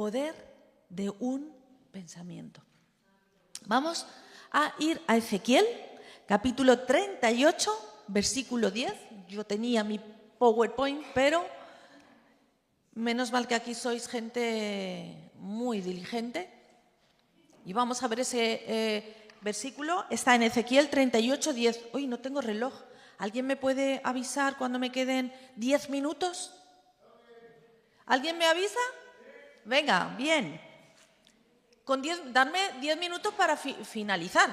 poder de un pensamiento. Vamos a ir a Ezequiel, capítulo 38, versículo 10. Yo tenía mi PowerPoint, pero menos mal que aquí sois gente muy diligente. Y vamos a ver ese versículo. Está en Ezequiel 38, 10. Uy, no tengo reloj. ¿Alguien me puede avisar cuando me queden 10 minutos? ¿Alguien me avisa? Venga, bien. Darme 10 minutos para finalizar.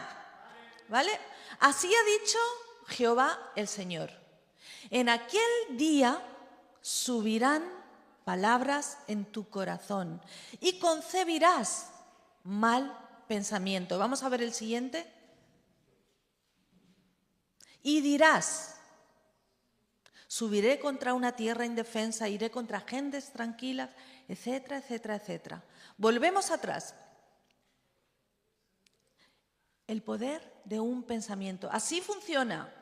¿Vale? Así ha dicho Jehová el Señor. En aquel día subirán palabras en tu corazón y concebirás mal pensamiento. Vamos a ver el siguiente. Y dirás: subiré contra una tierra indefensa, iré contra gentes tranquilas, etcétera, etcétera, etcétera. Volvemos atrás. El poder de un pensamiento. Así funciona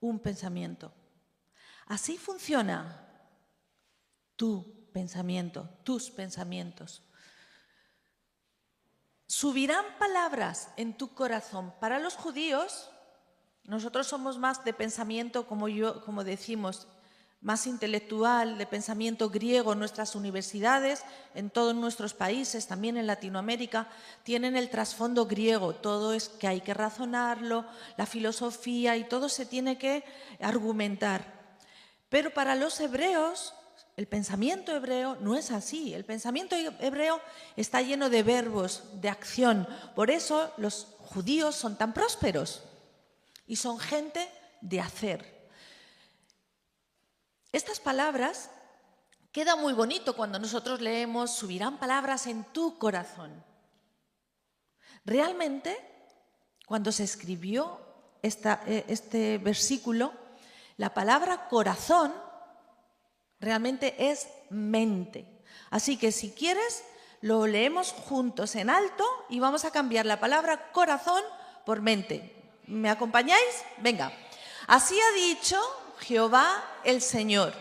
un pensamiento. Así funciona tu pensamiento, tus pensamientos. Subirán palabras en tu corazón. Para los judíos, nosotros somos más de pensamiento, como decimos, más intelectual, de pensamiento griego. Nuestras universidades, en todos nuestros países, también en Latinoamérica, tienen el trasfondo griego. Todo es que hay que razonarlo, la filosofía y todo se tiene que argumentar. Pero para los hebreos, el pensamiento hebreo no es así. El pensamiento hebreo está lleno de verbos, de acción. Por eso los judíos son tan prósperos y son gente de hacer. Estas palabras quedan muy bonito cuando nosotros leemos: subirán palabras en tu corazón. Realmente, cuando se escribió este versículo, la palabra corazón realmente es mente. Así que si quieres, lo leemos juntos en alto y vamos a cambiar la palabra corazón por mente. ¿Me acompañáis? Venga. Así ha dicho Jehová el Señor: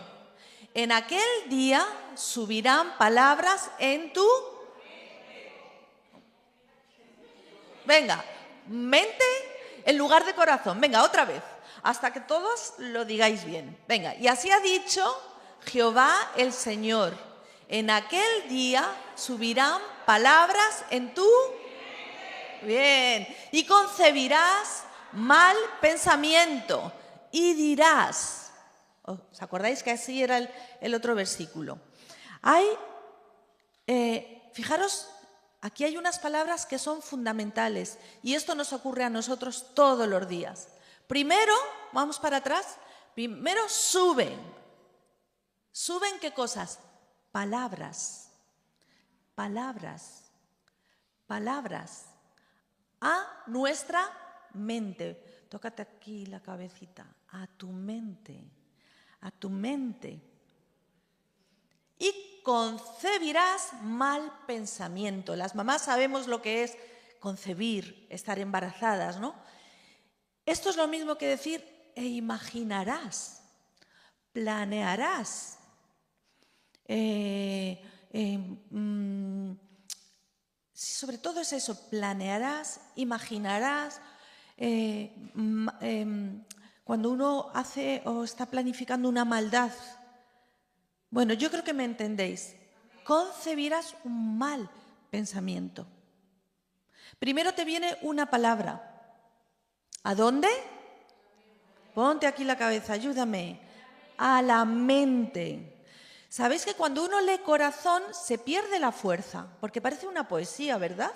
en aquel día subirán palabras en tu... Venga, mente en lugar de corazón. Venga, otra vez, hasta que todos lo digáis bien. Venga, y así ha dicho Jehová el Señor: en aquel día subirán palabras en tu... Bien, y concebirás mal pensamiento y dirás... ¿Os acordáis que así era el otro versículo? Fijaros, aquí hay unas palabras que son fundamentales y esto nos ocurre a nosotros todos los días. Primero, vamos para atrás, primero suben. ¿Suben qué cosas? Palabras, palabras, palabras a nuestra mente. Tócate aquí la cabecita, a tu mente, a tu mente. Y concebirás mal pensamiento. Las mamás sabemos lo que es concebir, estar embarazadas, ¿no? Esto es lo mismo que decir imaginarás, planearás, sobre todo es eso, planearás, imaginarás. Cuando uno hace o está planificando una maldad, bueno, yo creo que me entendéis. Concebirás un mal pensamiento. Primero te viene una palabra. ¿A dónde? Ponte aquí la cabeza, ayúdame. A la mente. ¿Sabéis que cuando uno lee corazón se pierde la fuerza? Porque parece una poesía, ¿verdad?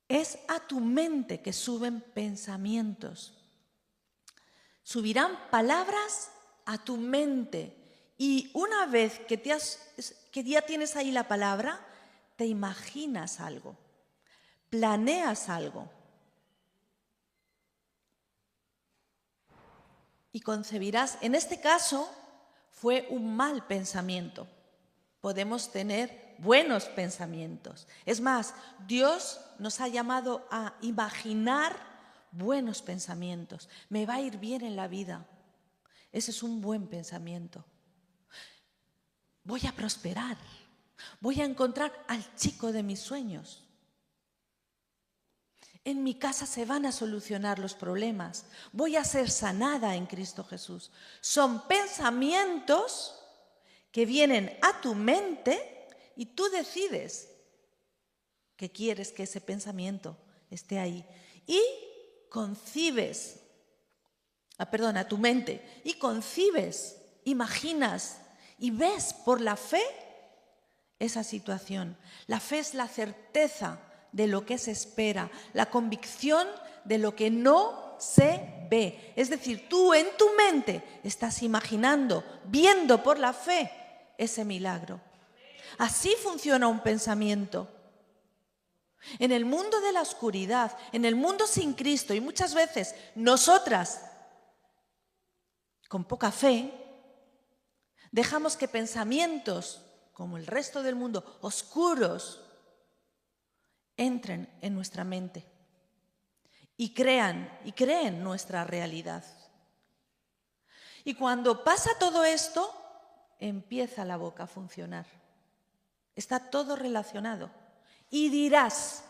Es a tu mente que suben pensamientos. Subirán palabras a tu mente. Y una vez que ya tienes ahí la palabra, te imaginas algo, planeas algo. Y concebirás, en este caso, fue un mal pensamiento. Podemos tener buenos pensamientos. Es más, Dios nos ha llamado a imaginar buenos pensamientos. Me va a ir bien en la vida. Ese es un buen pensamiento. Voy a prosperar. Voy a encontrar al chico de mis sueños. En mi casa se van a solucionar los problemas. Voy a ser sanada en Cristo Jesús. Son pensamientos que vienen a tu mente y tú decides que quieres que ese pensamiento esté ahí. Y concibes, a tu mente, y concibes, imaginas y ves por la fe esa situación. La fe es la certeza de lo que se espera, la convicción de lo que no se ve. Es decir, tú en tu mente estás imaginando, viendo por la fe ese milagro. Así funciona un pensamiento. En el mundo de la oscuridad, en el mundo sin Cristo, y muchas veces nosotras, con poca fe, dejamos que pensamientos, como el resto del mundo, oscuros, entren en nuestra mente y creen nuestra realidad. Y cuando pasa todo esto, empieza la boca a funcionar. Está todo relacionado. Y dirás,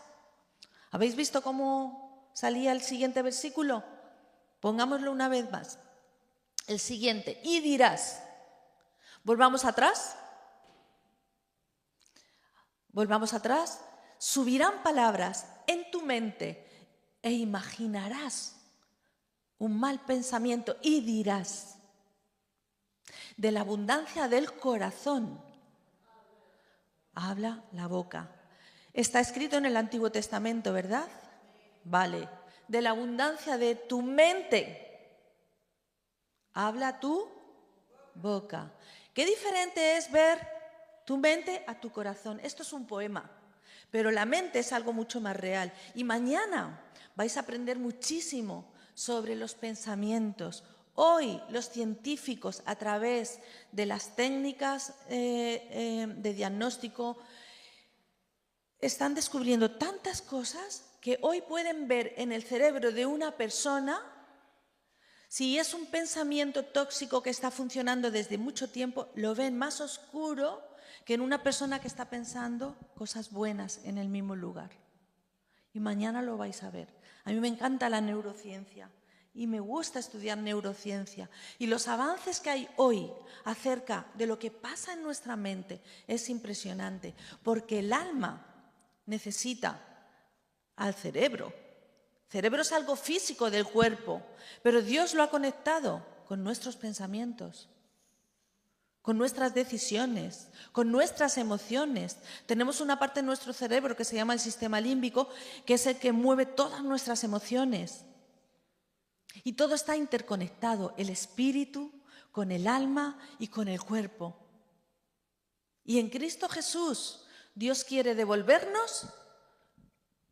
¿habéis visto cómo salía el siguiente versículo? Pongámoslo una vez más. El siguiente, y dirás. Volvamos atrás. Volvamos atrás. Subirán palabras en tu mente e imaginarás un mal pensamiento y dirás. De la abundancia del corazón habla la boca. Está escrito en el Antiguo Testamento, ¿verdad? Vale. De la abundancia de tu mente habla tu boca. Qué diferente es ver tu mente a tu corazón. Esto es un poema, pero la mente es algo mucho más real. Y mañana vais a aprender muchísimo sobre los pensamientos. Hoy los científicos, a través de las técnicas de diagnóstico, están descubriendo tantas cosas que hoy pueden ver en el cerebro de una persona si es un pensamiento tóxico que está funcionando desde mucho tiempo, lo ven más oscuro que en una persona que está pensando cosas buenas en el mismo lugar. Y mañana lo vais a ver. A mí me encanta la neurociencia y me gusta estudiar neurociencia. Y los avances que hay hoy acerca de lo que pasa en nuestra mente es impresionante, porque el alma necesita al cerebro. El cerebro es algo físico del cuerpo, pero Dios lo ha conectado con nuestros pensamientos, con nuestras decisiones, con nuestras emociones. Tenemos una parte de nuestro cerebro que se llama el sistema límbico, que es el que mueve todas nuestras emociones. Y todo está interconectado, el espíritu con el alma y con el cuerpo. Y en Cristo Jesús, Dios quiere devolvernos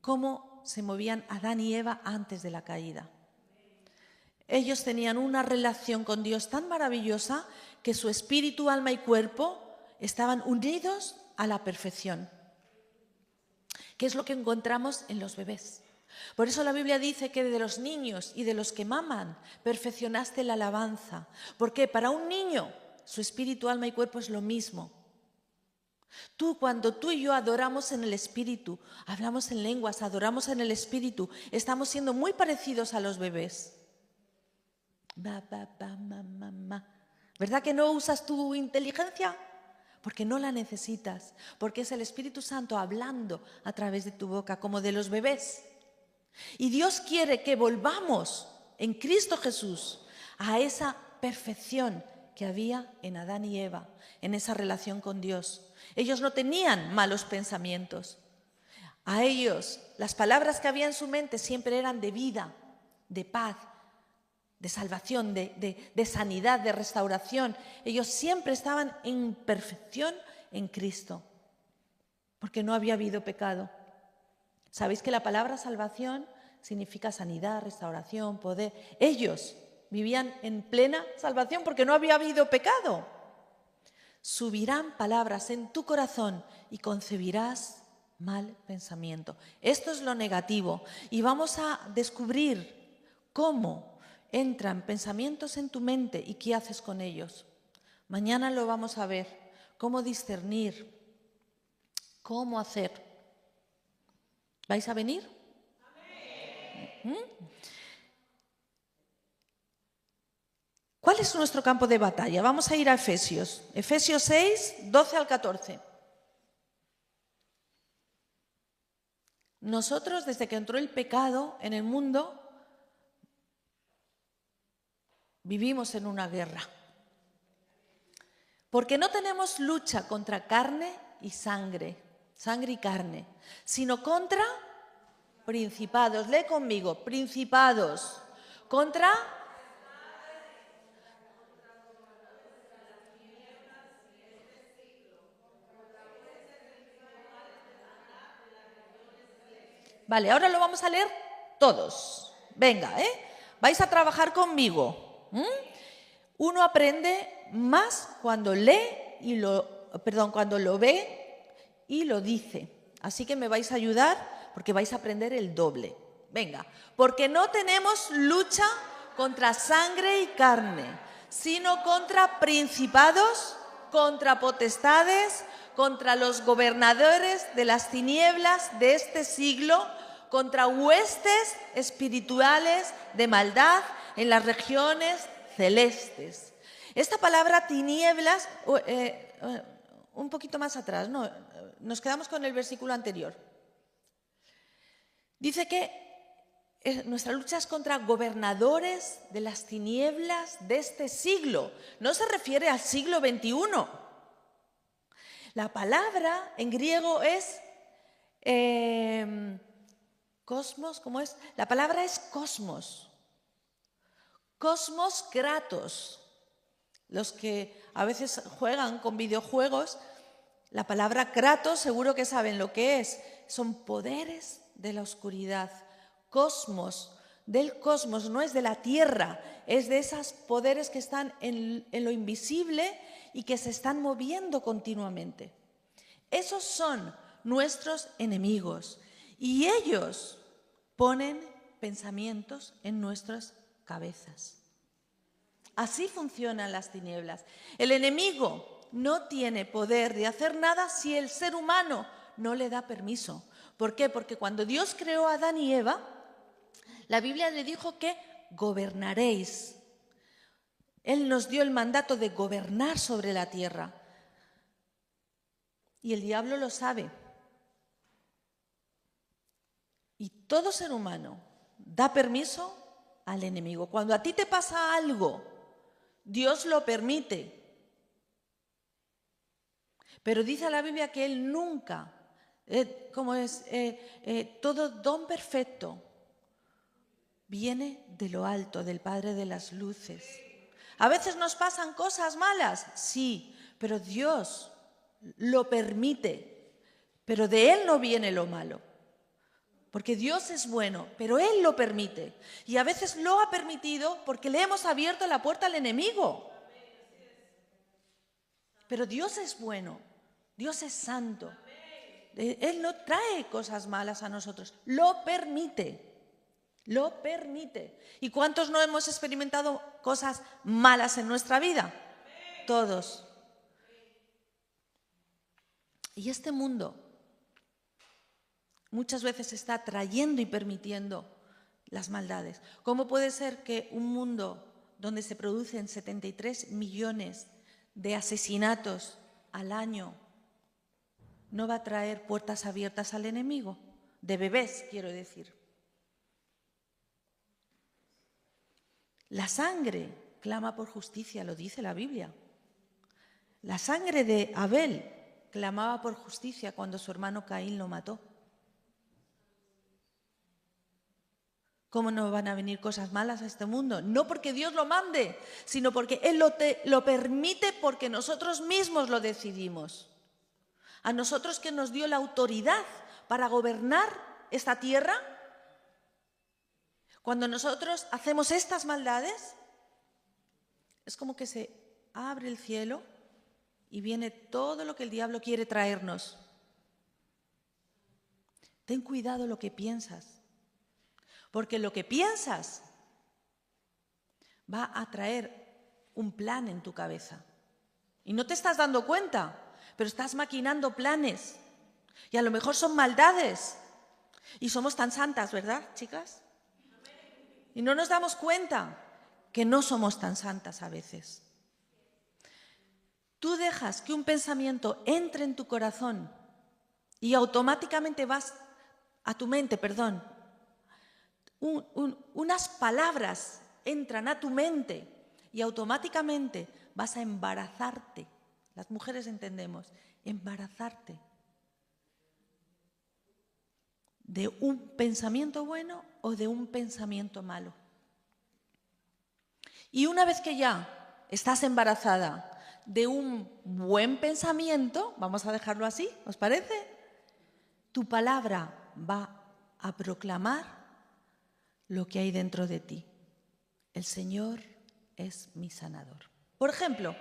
cómo se movían Adán y Eva antes de la caída. Ellos tenían una relación con Dios tan maravillosa que su espíritu, alma y cuerpo estaban unidos a la perfección, que es lo que encontramos en los bebés. Por eso la Biblia dice que de los niños y de los que maman perfeccionaste la alabanza. Porque para un niño su espíritu, alma y cuerpo es lo mismo. Cuando tú y yo adoramos en el Espíritu, hablamos en lenguas, adoramos en el Espíritu, estamos siendo muy parecidos a los bebés. ¿Verdad que no usas tu inteligencia? Porque no la necesitas, porque es el Espíritu Santo hablando a través de tu boca, como de los bebés. Y Dios quiere que volvamos en Cristo Jesús a esa perfección que había en Adán y Eva, en esa relación con Dios. Ellos no tenían malos pensamientos. A ellos, las palabras que había en su mente siempre eran de vida, de paz, de salvación, de sanidad, de restauración. Ellos siempre estaban en perfección en Cristo, porque no había habido pecado. ¿Sabéis que la palabra salvación significa sanidad, restauración, poder? Ellos vivían en plena salvación porque no había habido pecado. Subirán palabras en tu corazón y concebirás mal pensamiento. Esto es lo negativo y vamos a descubrir cómo entran pensamientos en tu mente y qué haces con ellos. Mañana lo vamos a ver, cómo discernir ¿Cómo hacer? ¿Vais a venir? ¿Cuál es nuestro campo de batalla? Vamos a ir a Efesios. Efesios 6, 12 al 14. Nosotros, desde que entró el pecado en el mundo, vivimos en una guerra. Porque no tenemos lucha contra carne y sangre y carne, sino contra principados. Lee conmigo, principados. Contra... Vale, ahora lo vamos a leer todos. Venga, vais a trabajar conmigo. Uno aprende más cuando cuando lo ve y lo dice. Así que me vais a ayudar porque vais a aprender el doble. Venga, porque no tenemos lucha contra sangre y carne, sino contra principados, contra potestades, contra los gobernadores de las tinieblas de este siglo, contra huestes espirituales de maldad en las regiones celestes. Esta palabra tinieblas, un poquito más atrás, no, nos quedamos con el versículo anterior. Dice que nuestra lucha es contra gobernadores de las tinieblas de este siglo. No se refiere al siglo XXI. La palabra en griego es cosmos, ¿cómo es? La palabra es cosmos. Cosmos kratos. Los que a veces juegan con videojuegos, la palabra kratos seguro que saben lo que es. Son poderes de la oscuridad. Cosmos, del cosmos, no es de la tierra, es de esos poderes que están en lo invisible y que se están moviendo continuamente. Esos son nuestros enemigos y ellos ponen pensamientos en nuestras cabezas. Así funcionan las tinieblas. El enemigo no tiene poder de hacer nada si el ser humano no le da permiso. ¿Por qué? Porque cuando Dios creó a Adán y Eva, la Biblia le dijo que gobernaréis. Él nos dio el mandato de gobernar sobre la tierra. Y el diablo lo sabe. Y todo ser humano da permiso al enemigo. Cuando a ti te pasa algo, Dios lo permite. Pero dice la Biblia que Él nunca, todo don perfecto viene de lo alto, del Padre de las luces. A veces nos pasan cosas malas, sí, pero Dios lo permite. Pero de Él no viene lo malo. Porque Dios es bueno, pero Él lo permite. Y a veces lo ha permitido porque le hemos abierto la puerta al enemigo. Pero Dios es bueno, Dios es santo. Él no trae cosas malas a nosotros, lo permite. Lo permite. ¿Y cuántos no hemos experimentado cosas malas en nuestra vida? Todos. Y este mundo muchas veces está trayendo y permitiendo las maldades. ¿Cómo puede ser que un mundo donde se producen 73 millones de asesinatos al año no va a traer puertas abiertas al enemigo? De bebés, quiero decir. La sangre clama por justicia, lo dice la Biblia. La sangre de Abel clamaba por justicia cuando su hermano Caín lo mató. ¿Cómo no van a venir cosas malas a este mundo? No porque Dios lo mande, sino porque Él lo permite porque nosotros mismos lo decidimos. A nosotros que nos dio la autoridad para gobernar esta tierra, cuando nosotros hacemos estas maldades, es como que se abre el cielo y viene todo lo que el diablo quiere traernos. Ten cuidado lo que piensas, porque lo que piensas va a traer un plan en tu cabeza. Y no te estás dando cuenta, pero estás maquinando planes. Y a lo mejor son maldades. Y somos tan santas, ¿verdad, chicas? Y no nos damos cuenta que no somos tan santas a veces. Tú dejas que un pensamiento entre en tu corazón y automáticamente vas a tu mente, unas palabras entran a tu mente y automáticamente vas a embarazarte. Las mujeres entendemos, embarazarte de un pensamiento bueno o de un pensamiento malo. Y una vez que ya estás embarazada de un buen pensamiento, vamos a dejarlo así, ¿os parece? Tu palabra va a proclamar lo que hay dentro de ti. El Señor es mi sanador. Por ejemplo,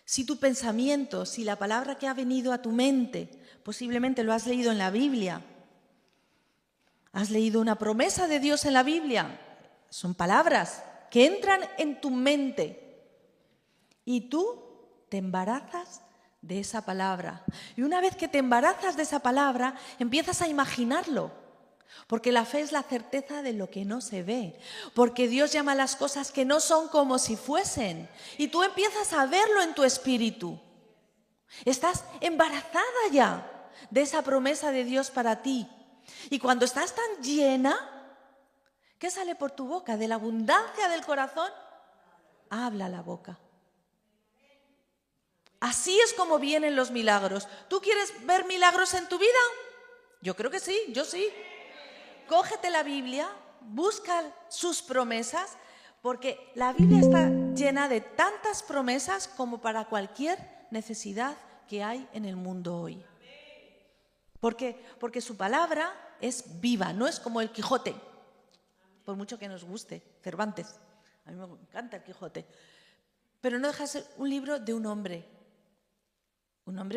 si tu pensamiento, si la palabra que ha venido a tu mente, posiblemente lo has leído en la Biblia, has leído una promesa de Dios en la Biblia, son palabras que entran en tu mente y tú te embarazas de esa palabra. Y una vez que te embarazas de esa palabra, empiezas a imaginarlo. Porque la fe es la certeza de lo que no se ve. Porque Dios llama a las cosas que no son como si fuesen. Y tú empiezas a verlo en tu espíritu. Estás embarazada ya de esa promesa de Dios para ti. Y cuando estás tan llena, ¿qué sale por tu boca? De la abundancia del corazón, habla la boca. Así es como vienen los milagros. ¿Tú quieres ver milagros en tu vida? Yo creo que sí, yo sí. Cógete la Biblia, busca sus promesas, porque la Biblia está llena de tantas promesas como para cualquier necesidad que hay en el mundo hoy. Porque su palabra es viva, no es como el Quijote, por mucho que nos guste, Cervantes. A mí me encanta el Quijote. Pero no deja de ser un libro de un hombre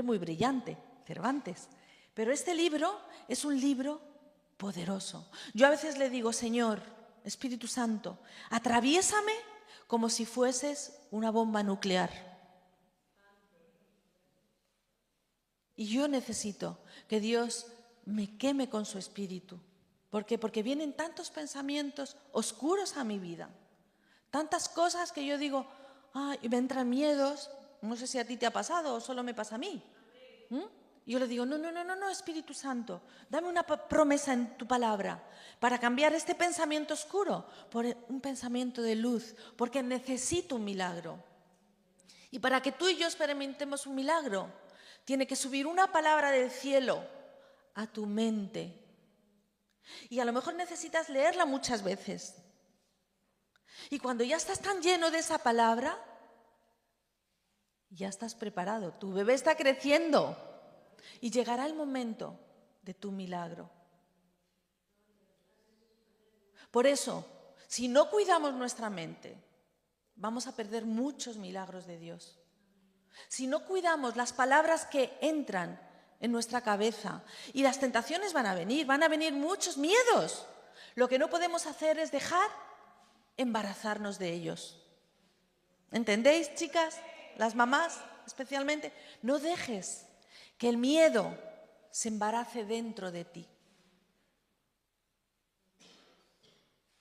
muy brillante, Cervantes. Pero este libro es un libro poderoso. Yo a veces le digo, Señor, Espíritu Santo, atraviésame como si fueses una bomba nuclear. Y yo necesito que Dios me queme con su espíritu. ¿Por qué? Porque vienen tantos pensamientos oscuros a mi vida. Tantas cosas que yo digo, y me entran miedos. No sé si a ti te ha pasado o solo me pasa a mí. Y yo le digo, no, Espíritu Santo, dame una promesa en tu palabra para cambiar este pensamiento oscuro por un pensamiento de luz, porque necesito un milagro. Y para que tú y yo experimentemos un milagro, tiene que subir una palabra del cielo a tu mente. Y a lo mejor necesitas leerla muchas veces. Y cuando ya estás tan lleno de esa palabra, ya estás preparado. Tu bebé está creciendo y llegará el momento de tu milagro. Por eso, si no cuidamos nuestra mente, vamos a perder muchos milagros de Dios. Si no cuidamos las palabras que entran en nuestra cabeza, y las tentaciones van a venir muchos miedos. Lo que no podemos hacer es dejar embarazarnos de ellos. ¿Entendéis, chicas? Las mamás especialmente. No dejes que el miedo se embarace dentro de ti.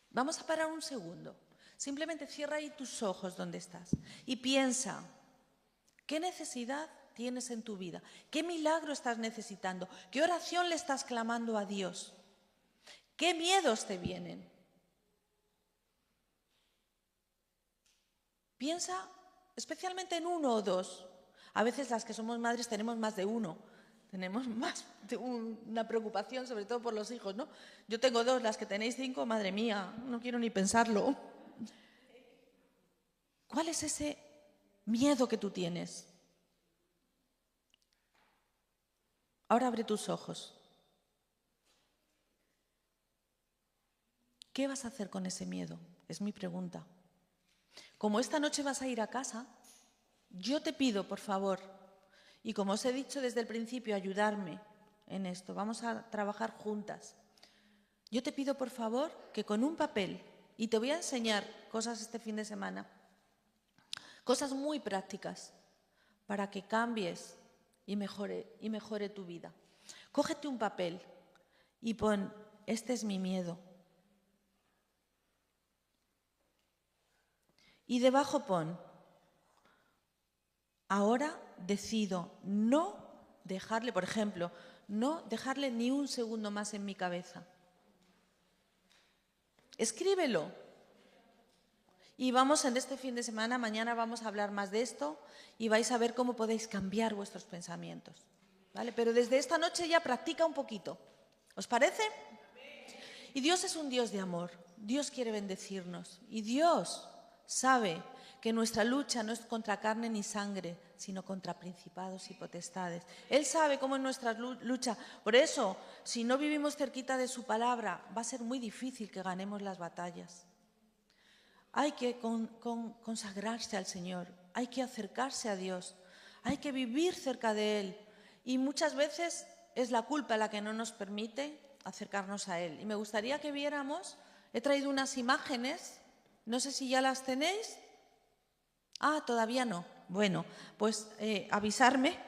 Vamos a parar un segundo. Simplemente cierra ahí tus ojos donde estás y piensa, ¿qué necesidad tienes en tu vida? ¿Qué milagro estás necesitando? ¿Qué oración le estás clamando a Dios? ¿Qué miedos te vienen? Piensa especialmente en uno o dos. A veces las que somos madres tenemos más de uno. Tenemos más de una preocupación, sobre todo por los hijos, ¿no? Yo tengo dos, las que tenéis 5, madre mía, no quiero ni pensarlo. ¿Cuál es ese miedo que tú tienes? Ahora abre tus ojos. ¿Qué vas a hacer con ese miedo? Es mi pregunta. Como esta noche vas a ir a casa, yo te pido, por favor, y como os he dicho desde el principio, ayudarme en esto. Vamos a trabajar juntas. Yo te pido, por favor, que con un papel, y te voy a enseñar cosas este fin de semana, cosas muy prácticas, para que cambies y mejore tu vida. Cógete un papel y pon, este es mi miedo. Y debajo pon, ahora decido no dejarle, por ejemplo, no dejarle ni un segundo más en mi cabeza. Escríbelo. Y vamos en este fin de semana, mañana vamos a hablar más de esto y vais a ver cómo podéis cambiar vuestros pensamientos. ¿Vale? Pero desde esta noche ya practica un poquito. ¿Os parece? Y Dios es un Dios de amor. Dios quiere bendecirnos. Y Dios sabe que nuestra lucha no es contra carne ni sangre, sino contra principados y potestades. Él sabe cómo es nuestra lucha. Por eso, si no vivimos cerquita de su palabra, va a ser muy difícil que ganemos las batallas. Hay que consagrarse al Señor, hay que acercarse a Dios, hay que vivir cerca de Él. Y muchas veces es la culpa la que no nos permite acercarnos a Él. Y me gustaría que viéramos, he traído unas imágenes, no sé si ya las tenéis. Ah, todavía no. Bueno, pues avisarme.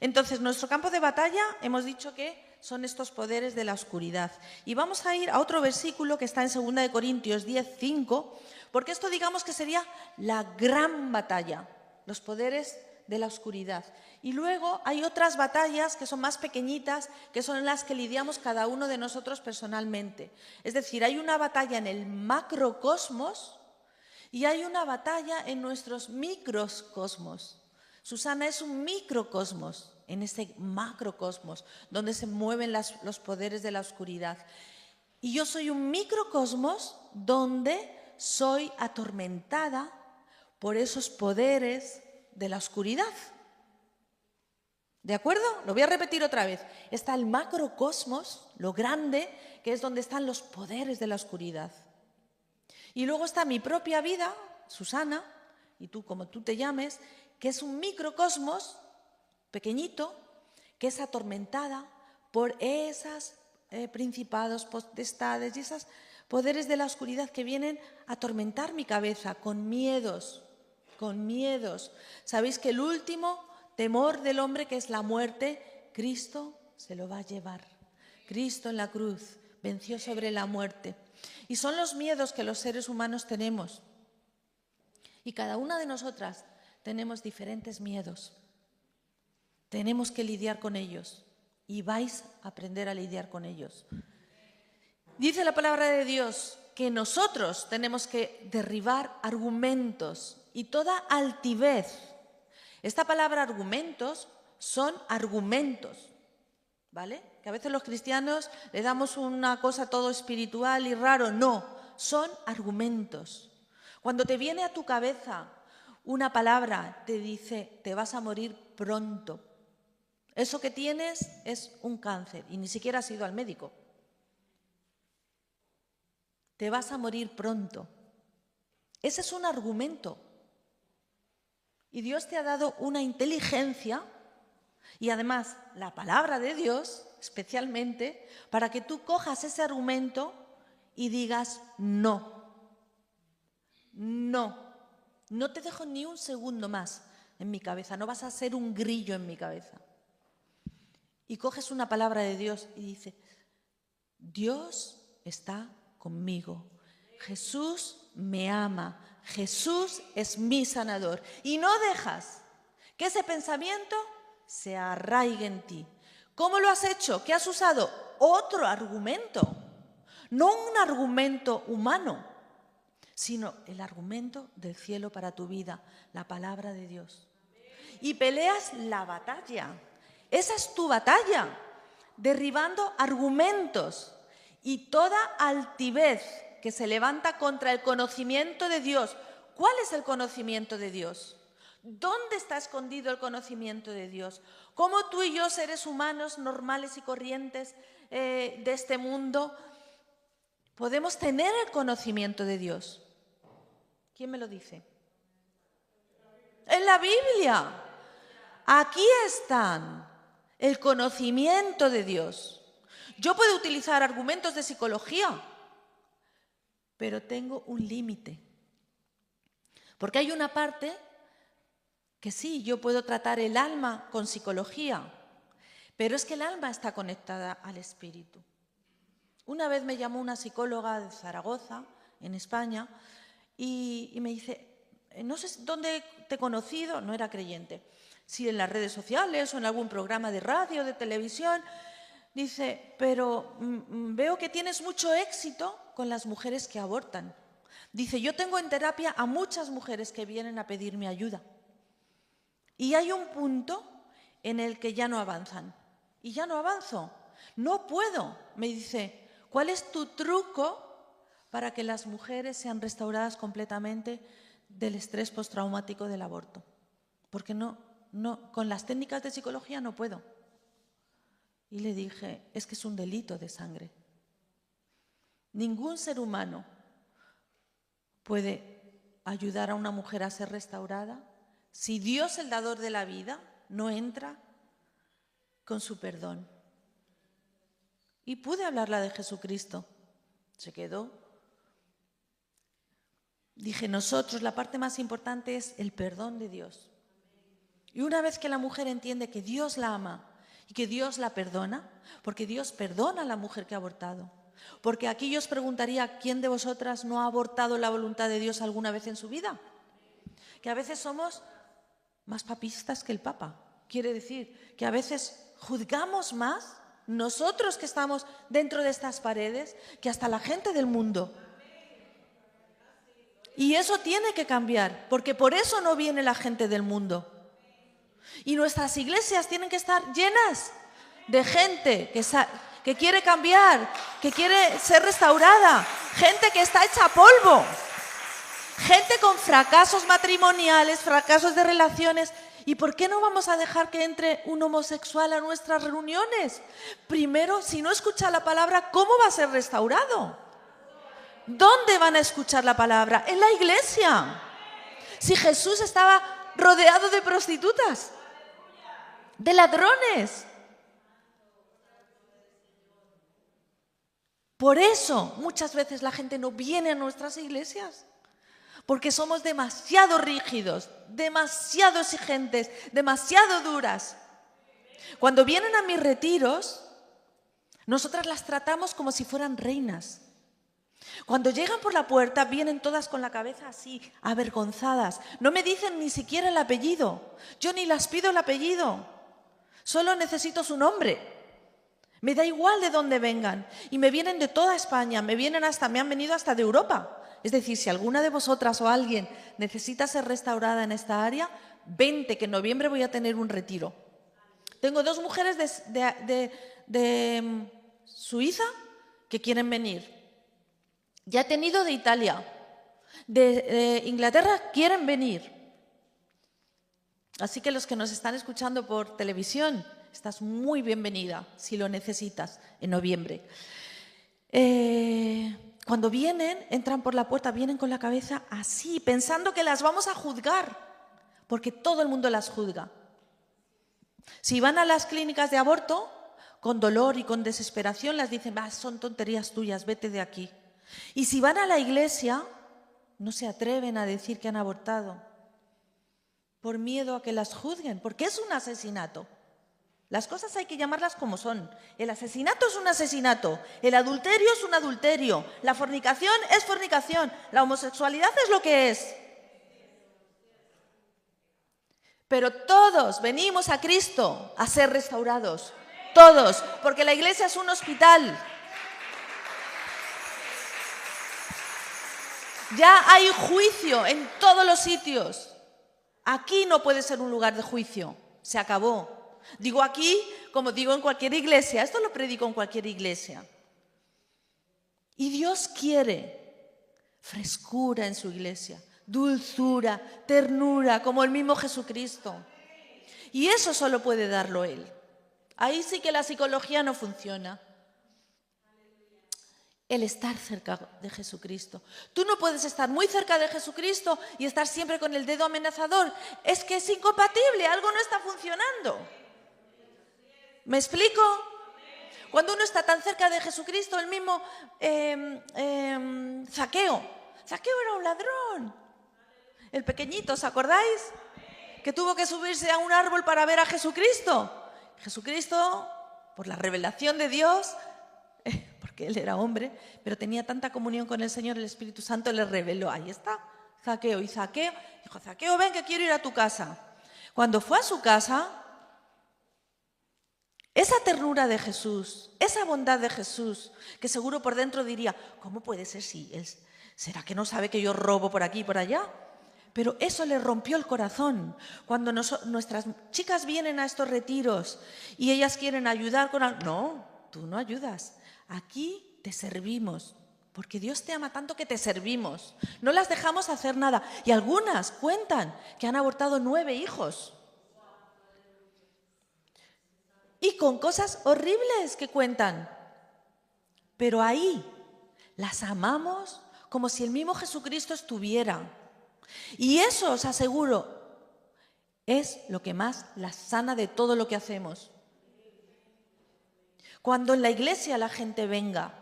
Entonces, nuestro campo de batalla hemos dicho que son estos poderes de la oscuridad. Y vamos a ir a otro versículo que está en 2 Corintios 10:5, porque esto digamos que sería la gran batalla, los poderes de la oscuridad. Y luego hay otras batallas que son más pequeñitas, que son las que lidiamos cada uno de nosotros personalmente. Es decir, hay una batalla en el macrocosmos y hay una batalla en nuestros microcosmos. Susana es un microcosmos, en ese macrocosmos, donde se mueven los poderes de la oscuridad. Y yo soy un microcosmos donde soy atormentada por esos poderes de la oscuridad. ¿De acuerdo? Lo voy a repetir otra vez. Está el macrocosmos, lo grande, que es donde están los poderes de la oscuridad. Y luego está mi propia vida, Susana, y tú como tú te llames, que es un microcosmos pequeñito, que es atormentada por esos principados, potestades y esos poderes de la oscuridad que vienen a atormentar mi cabeza con miedos, con miedos. Sabéis que el último temor del hombre, que es la muerte, Cristo se lo va a llevar. Cristo en la cruz venció sobre la muerte. Y son los miedos que los seres humanos tenemos. Y cada una de nosotras tenemos diferentes miedos. Tenemos que lidiar con ellos y vais a aprender a lidiar con ellos. Dice la palabra de Dios que nosotros tenemos que derribar argumentos y toda altivez. Esta palabra argumentos son argumentos, ¿vale? Que a veces los cristianos le damos una cosa todo espiritual y raro. No, son argumentos. Cuando te viene a tu cabeza una palabra, te dice, te vas a morir pronto. Eso que tienes es un cáncer y ni siquiera has ido al médico. Te vas a morir pronto. Ese es un argumento. Y Dios te ha dado una inteligencia y además la palabra de Dios, especialmente, para que tú cojas ese argumento y digas no. No. No te dejo ni un segundo más en mi cabeza. No vas a ser un grillo en mi cabeza. Y coges una palabra de Dios y dices, Dios está conmigo. Jesús me ama. Jesús es mi sanador. Y no dejas que ese pensamiento se arraigue en ti. ¿Cómo lo has hecho? ¿Qué has usado? Otro argumento. No un argumento humano, sino el argumento del cielo para tu vida, la palabra de Dios. Y peleas la batalla. Esa es tu batalla, derribando argumentos y toda altivez que se levanta contra el conocimiento de Dios. ¿Cuál es el conocimiento de Dios? ¿Dónde está escondido el conocimiento de Dios? ¿Cómo tú y yo, seres humanos normales y corrientes de este mundo, podemos tener el conocimiento de Dios? ¿Quién me lo dice? En la Biblia. Aquí están el conocimiento de Dios. Yo puedo utilizar argumentos de psicología, pero tengo un límite. Porque hay una parte que sí, yo puedo tratar el alma con psicología, pero es que el alma está conectada al espíritu. Una vez me llamó una psicóloga de Zaragoza, en España, y me dice, no sé dónde te he conocido, no era creyente, si en las redes sociales o en algún programa de radio, de televisión. Dice, pero veo que tienes mucho éxito con las mujeres que abortan. Dice, yo tengo en terapia a muchas mujeres que vienen a pedirme ayuda. Y hay un punto en el que ya no avanzan. Y ya no avanzo. No puedo. Me dice, ¿cuál es tu truco para que las mujeres sean restauradas completamente del estrés postraumático del aborto? Porque no, con las técnicas de psicología no puedo. Y le dije, es que es un delito de sangre. Ningún ser humano puede ayudar a una mujer a ser restaurada si Dios, el dador de la vida, no entra con su perdón. Y pude hablarla de Jesucristo. Se quedó. Dije, nosotros, la parte más importante es el perdón de Dios. Y una vez que la mujer entiende que Dios la ama y que Dios la perdona, porque Dios perdona a la mujer que ha abortado. Porque aquí yo os preguntaría, ¿quién de vosotras no ha abortado la voluntad de Dios alguna vez en su vida? Que a veces somos más papistas que el Papa. Quiere decir que a veces juzgamos más nosotros que estamos dentro de estas paredes que hasta la gente del mundo. Y eso tiene que cambiar, porque por eso no viene la gente del mundo. Y nuestras iglesias tienen que estar llenas de gente que quiere cambiar, que quiere ser restaurada, gente que está hecha polvo, gente con fracasos matrimoniales, fracasos de relaciones. ¿Y por qué no vamos a dejar que entre un homosexual a nuestras reuniones? Primero, si no escucha la palabra, ¿cómo va a ser restaurado? ¿Dónde van a escuchar la palabra? En la iglesia. Si Jesús estaba rodeado de prostitutas, de ladrones. Por eso muchas veces la gente no viene a nuestras iglesias, porque somos demasiado rígidos, demasiado exigentes, demasiado duras. Cuando vienen a mis retiros, nosotras las tratamos como si fueran reinas. Cuando llegan por la puerta, vienen todas con la cabeza así, avergonzadas. No me dicen ni siquiera el apellido. Yo ni las pido el apellido. Solo necesito su nombre. Me da igual de dónde vengan. Y me vienen de toda España, me han venido hasta de Europa. Es decir, si alguna de vosotras o alguien necesita ser restaurada en esta área, vente, que en noviembre voy a tener un retiro. Tengo 2 mujeres de Suiza que quieren venir. Ya he tenido de Italia, de Inglaterra quieren venir. Así que los que nos están escuchando por televisión, estás muy bienvenida si lo necesitas en noviembre. Cuando vienen, entran por la puerta, vienen con la cabeza así, pensando que las vamos a juzgar, porque todo el mundo las juzga. Si van a las clínicas de aborto, con dolor y con desesperación, las dicen, son tonterías tuyas, vete de aquí. Y si van a la iglesia, no se atreven a decir que han abortado, por miedo a que las juzguen, porque es un asesinato. Las cosas hay que llamarlas como son. El asesinato es un asesinato, el adulterio es un adulterio, la fornicación es fornicación, la homosexualidad es lo que es. Pero todos venimos a Cristo a ser restaurados, todos, porque la iglesia es un hospital. Ya hay juicio en todos los sitios. Aquí no puede ser un lugar de juicio. Se acabó. Digo aquí, como digo en cualquier iglesia. Esto lo predico en cualquier iglesia. Y Dios quiere frescura en su iglesia, dulzura, ternura, como el mismo Jesucristo. Y eso solo puede darlo Él. Ahí sí que la psicología no funciona. El estar cerca de Jesucristo. Tú no puedes estar muy cerca de Jesucristo y estar siempre con el dedo amenazador. Es que es incompatible, algo no está funcionando. ¿Me explico? Cuando uno está tan cerca de Jesucristo, el mismo Zaqueo era un ladrón. El pequeñito, ¿os acordáis? que tuvo que subirse a un árbol para ver a Jesucristo. Jesucristo, por la revelación de Dios, porque él era hombre, pero tenía tanta comunión con el Señor, el Espíritu Santo le reveló. Ahí está, Zaqueo. Y Zaqueo dijo, Zaqueo, ven que quiero ir a tu casa. Cuando fue a su casa, esa ternura de Jesús, esa bondad de Jesús, que seguro por dentro diría, ¿cómo puede ser si él, será que no sabe que yo robo por aquí y por allá? Pero eso le rompió el corazón. Cuando nuestras chicas vienen a estos retiros y ellas quieren ayudar con algo, no, tú no ayudas. Aquí te servimos, porque Dios te ama tanto que te servimos. No las dejamos hacer nada. Y algunas cuentan que han abortado 9 hijos. Y con cosas horribles que cuentan. Pero ahí las amamos como si el mismo Jesucristo estuviera. Y eso, os aseguro, es lo que más las sana de todo lo que hacemos. Cuando en la iglesia la gente venga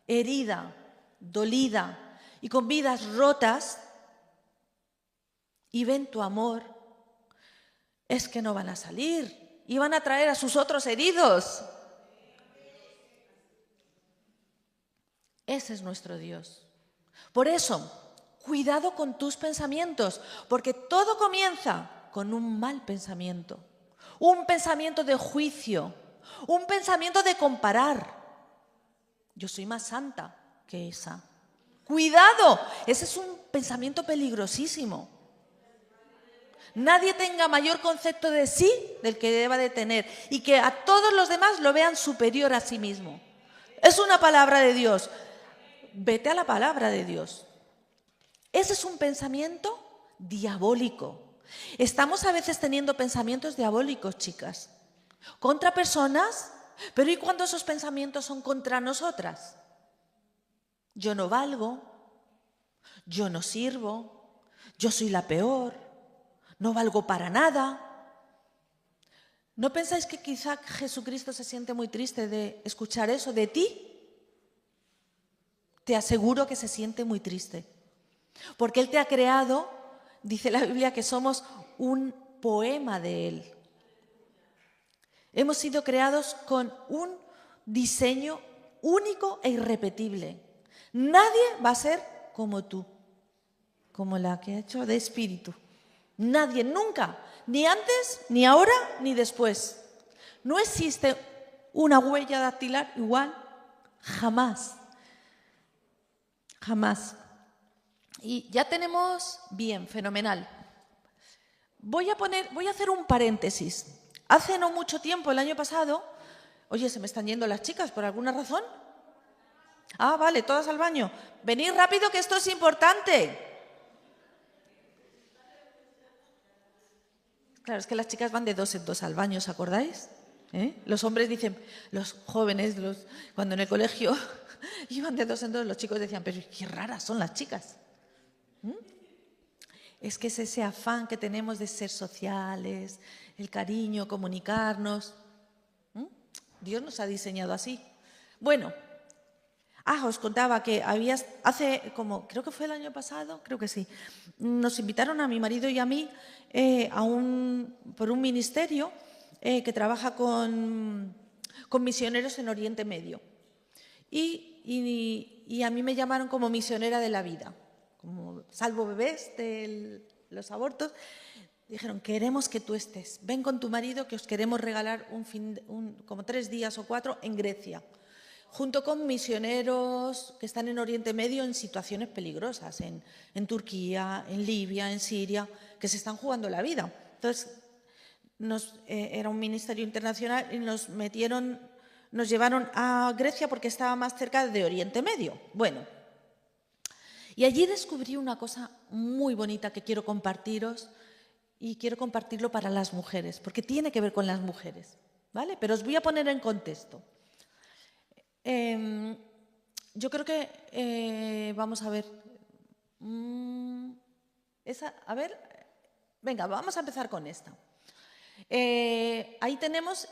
herida, dolida y con vidas rotas y ven tu amor, es que no van a salir y van a traer a sus otros heridos. Ese es nuestro Dios. Por eso, cuidado con tus pensamientos, porque todo comienza con un mal pensamiento, un pensamiento de juicio, un pensamiento de comparar. Yo soy más santa que esa. ¡Cuidado! Ese es un pensamiento peligrosísimo. Nadie tenga mayor concepto de sí del que deba de tener y que a todos los demás lo vean superior a sí mismo. Es una palabra de Dios. Vete a la palabra de Dios. Ese es un pensamiento diabólico. Estamos a veces teniendo pensamientos diabólicos, chicas, contra personas, pero ¿y cuando esos pensamientos son contra nosotras? Yo no valgo, yo no sirvo, yo soy la peor, no valgo para nada. ¿No pensáis que quizá Jesucristo se siente muy triste de escuchar eso de ti? Te aseguro que se siente muy triste. Porque Él te ha creado, dice la Biblia, que somos un poema de Él. Hemos sido creados con un diseño único e irrepetible. Nadie va a ser como tú, como la que ha hecho de espíritu. Nadie, nunca, ni antes, ni ahora, ni después. No existe una huella dactilar igual, jamás. Jamás. Y ya tenemos, bien, fenomenal. Voy a hacer un paréntesis. Hace no mucho tiempo, el año pasado, oye, se me están yendo las chicas por alguna razón. Ah, vale, todas al baño. Venid rápido que esto es importante. Claro, es que las chicas van de 2 en 2 al baño, ¿os acordáis? Los hombres dicen, los jóvenes, cuando en el colegio iban de 2 en 2, los chicos decían, pero qué raras son las chicas. Es que es ese afán que tenemos de ser sociales, el cariño, comunicarnos. Dios nos ha diseñado así. Bueno, os contaba que hace como, creo que fue el año pasado, creo que sí, nos invitaron a mi marido y a mí por un ministerio que trabaja con misioneros en Oriente Medio. Y a mí me llamaron como misionera de la vida. Como salvo bebés de los abortos, dijeron, queremos que tú estés, ven con tu marido que os queremos regalar como 3 días o 4 en Grecia, junto con misioneros que están en Oriente Medio en situaciones peligrosas, en Turquía, en Libia, en Siria, que se están jugando la vida. Entonces, era un ministerio internacional y nos llevaron a Grecia porque estaba más cerca de Oriente Medio. Bueno, y allí descubrí una cosa muy bonita que quiero compartiros y quiero compartirlo para las mujeres, porque tiene que ver con las mujeres, ¿vale? Pero os voy a poner en contexto. Yo creo que, vamos a ver, venga, vamos a empezar con esta. Ahí tenemos...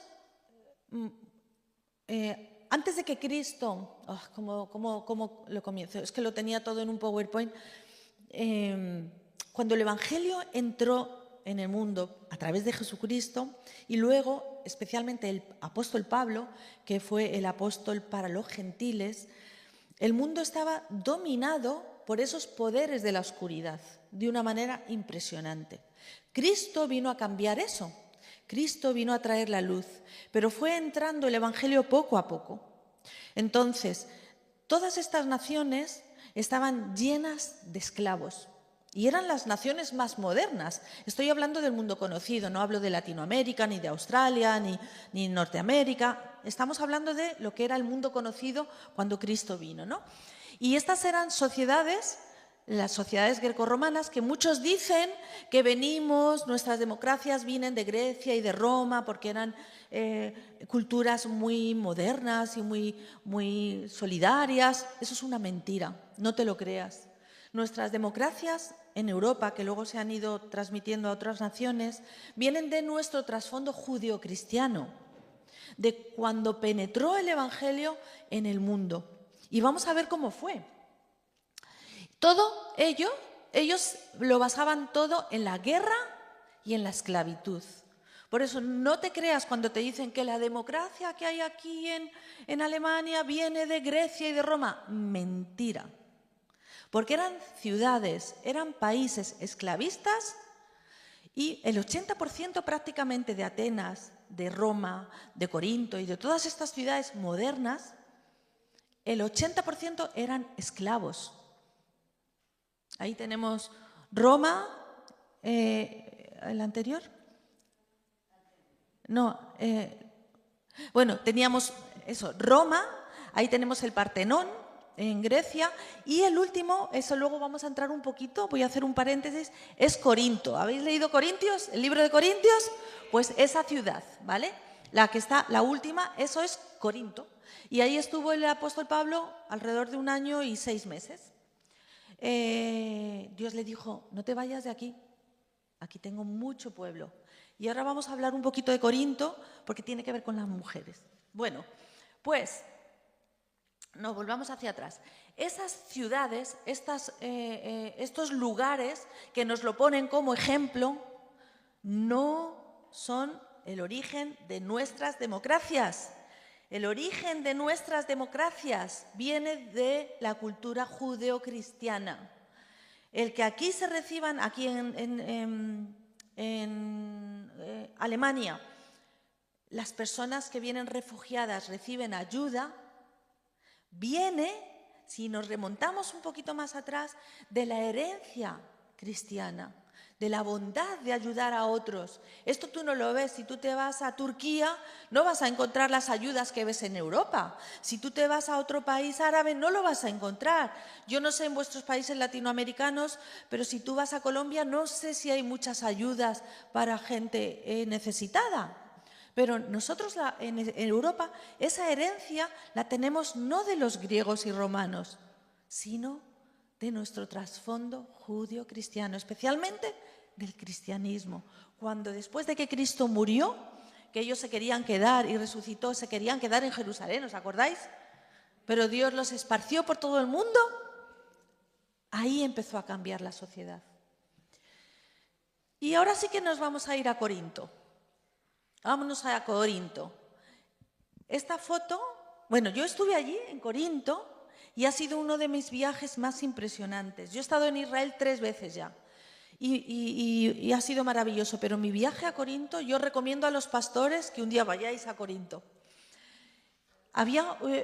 antes de que Cristo, ¿cómo lo comienzo? Es que lo tenía todo en un PowerPoint. Cuando el Evangelio entró en el mundo a través de Jesucristo y luego, especialmente el apóstol Pablo, que fue el apóstol para los gentiles, el mundo estaba dominado por esos poderes de la oscuridad de una manera impresionante. Cristo vino a cambiar eso. Cristo vino a traer la luz, pero fue entrando el Evangelio poco a poco. Entonces, todas estas naciones estaban llenas de esclavos y eran las naciones más modernas. Estoy hablando del mundo conocido, no hablo de Latinoamérica, ni de Australia, ni Norteamérica. Estamos hablando de lo que era el mundo conocido cuando Cristo vino, ¿no? Y estas eran sociedades, las sociedades grecorromanas, que muchos dicen que nuestras democracias vienen de Grecia y de Roma porque eran culturas muy modernas y muy solidarias. Eso es una mentira, no te lo creas. Nuestras democracias en Europa, que luego se han ido transmitiendo a otras naciones, vienen de nuestro trasfondo judeocristiano, de cuando penetró el Evangelio en el mundo. Y vamos a ver cómo fue. Todo ellos lo basaban todo en la guerra y en la esclavitud. Por eso no te creas cuando te dicen que la democracia que hay aquí en Alemania viene de Grecia y de Roma. Mentira. Porque eran ciudades, eran países esclavistas y el 80% prácticamente de Atenas, de Roma, de Corinto y de todas estas ciudades modernas, el 80% eran esclavos. Ahí tenemos Roma, ¿el anterior? No, bueno, teníamos eso, Roma, ahí tenemos el Partenón en Grecia y el último, eso luego vamos a entrar un poquito, voy a hacer un paréntesis, es Corinto. ¿Habéis leído Corintios, el libro de Corintios? Pues esa ciudad, ¿vale? La que está, la última, eso es Corinto. Y ahí estuvo el apóstol Pablo alrededor de 1 año y 6 meses. Dios le dijo, no te vayas de aquí, aquí tengo mucho pueblo. Y ahora vamos a hablar un poquito de Corinto, porque tiene que ver con las mujeres. Bueno, pues, nos volvamos hacia atrás. Esas ciudades, estos lugares que nos lo ponen como ejemplo, no son el origen de nuestras democracias. El origen de nuestras democracias viene de la cultura judeocristiana. El que aquí se reciban, aquí en Alemania, las personas que vienen refugiadas reciben ayuda, viene, si nos remontamos un poquito más atrás, de la herencia cristiana, de la bondad de ayudar a otros. Esto tú no lo ves. Si tú te vas a Turquía, no vas a encontrar las ayudas que ves en Europa. Si tú te vas a otro país árabe, no lo vas a encontrar. Yo no sé en vuestros países latinoamericanos, pero si tú vas a Colombia, no sé si hay muchas ayudas para gente necesitada. Pero nosotros en Europa, esa herencia la tenemos no de los griegos y romanos, sino de nuestro trasfondo judío-cristiano, especialmente del cristianismo. Cuando después de que Cristo murió, que ellos se querían quedar y resucitó, se querían quedar en Jerusalén, ¿os acordáis? Pero Dios los esparció por todo el mundo. Ahí empezó a cambiar la sociedad. Y ahora sí que nos vamos a ir a Corinto. Vámonos a Corinto. Esta foto, bueno, yo estuve allí en Corinto y ha sido uno de mis viajes más impresionantes. Yo he estado en Israel 3 veces ya y ha sido maravilloso, pero mi viaje a Corinto, yo recomiendo a los pastores que un día vayáis a Corinto.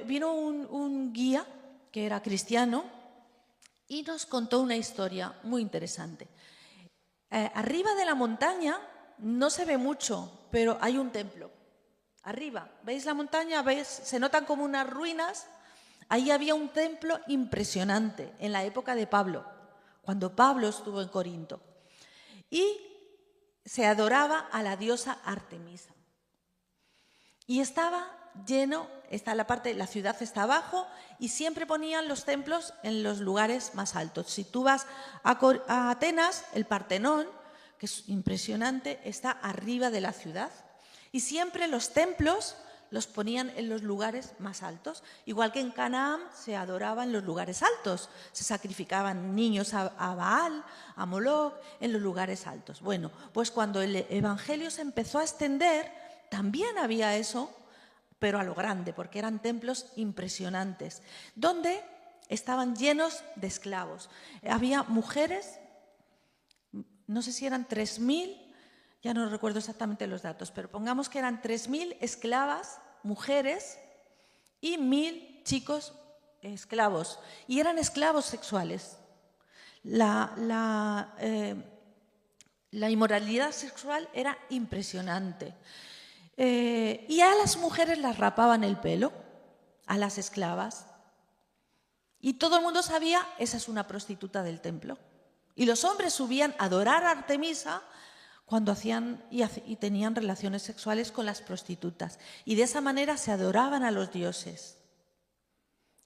Vino un guía que era cristiano y nos contó una historia muy interesante. Arriba de la montaña no se ve mucho, pero hay un templo. Arriba, ¿veis la montaña? ¿Veis? Se notan como unas ruinas. Ahí había un templo impresionante en la época de Pablo, cuando Pablo estuvo en Corinto. Y se adoraba a la diosa Artemisa. Y estaba lleno, la ciudad está abajo y siempre ponían los templos en los lugares más altos. Si tú vas a Atenas, el Partenón, que es impresionante, está arriba de la ciudad. Y siempre los templos los ponían en los lugares más altos. Igual que en Canaán se adoraba en los lugares altos. Se sacrificaban niños a Baal, a Moloc, en los lugares altos. Bueno, pues cuando el evangelio se empezó a extender, también había eso, pero a lo grande, porque eran templos impresionantes, donde estaban llenos de esclavos. Había mujeres, no sé si eran 3.000, ya no recuerdo exactamente los datos, pero pongamos que eran 3.000 esclavas, mujeres, y 1.000 chicos esclavos. Y eran esclavos sexuales. La inmoralidad sexual era impresionante. Y a las mujeres las rapaban el pelo, a las esclavas. Y todo el mundo sabía, esa es una prostituta del templo. Y los hombres subían a adorar a Artemisa cuando hacían y tenían relaciones sexuales con las prostitutas. Y de esa manera se adoraban a los dioses,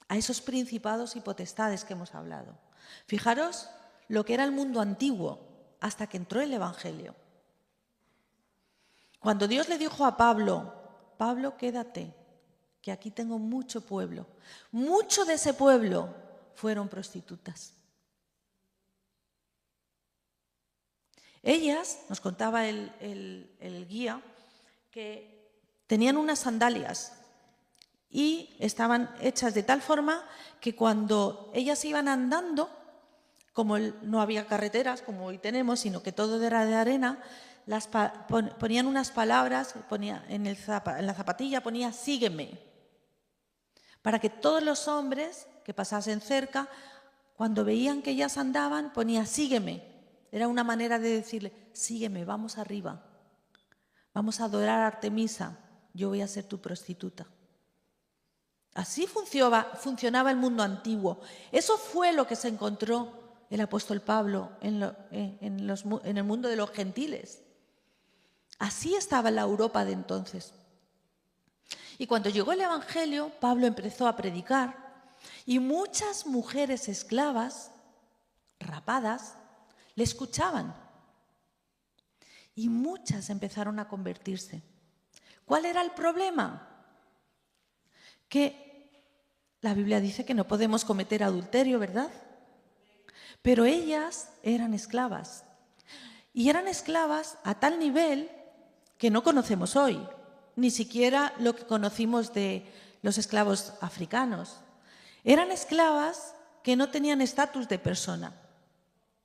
a esos principados y potestades que hemos hablado. Fijaros lo que era el mundo antiguo hasta que entró el evangelio. Cuando Dios le dijo a Pablo, Pablo, quédate, que aquí tengo mucho pueblo. Mucho de ese pueblo fueron prostitutas. Ellas, nos contaba el guía, que tenían unas sandalias y estaban hechas de tal forma que cuando ellas iban andando, como no había carreteras como hoy tenemos, sino que todo era de arena, ponían unas palabras, en la zapatilla ponía sígueme, para que todos los hombres que pasasen cerca, cuando veían que ellas andaban, ponía sígueme. Era una manera de decirle, sígueme, vamos arriba, vamos a adorar a Artemisa, yo voy a ser tu prostituta. Así funcionaba el mundo antiguo. Eso fue lo que se encontró el apóstol Pablo en el mundo de los gentiles. Así estaba la Europa de entonces. Y cuando llegó el evangelio, Pablo empezó a predicar y muchas mujeres esclavas, rapadas, le escuchaban y muchas empezaron a convertirse. ¿Cuál era el problema? Que la Biblia dice que no podemos cometer adulterio, ¿verdad? Pero ellas eran esclavas. Y eran esclavas a tal nivel que no conocemos hoy, ni siquiera lo que conocimos de los esclavos africanos. Eran esclavas que no tenían estatus de persona.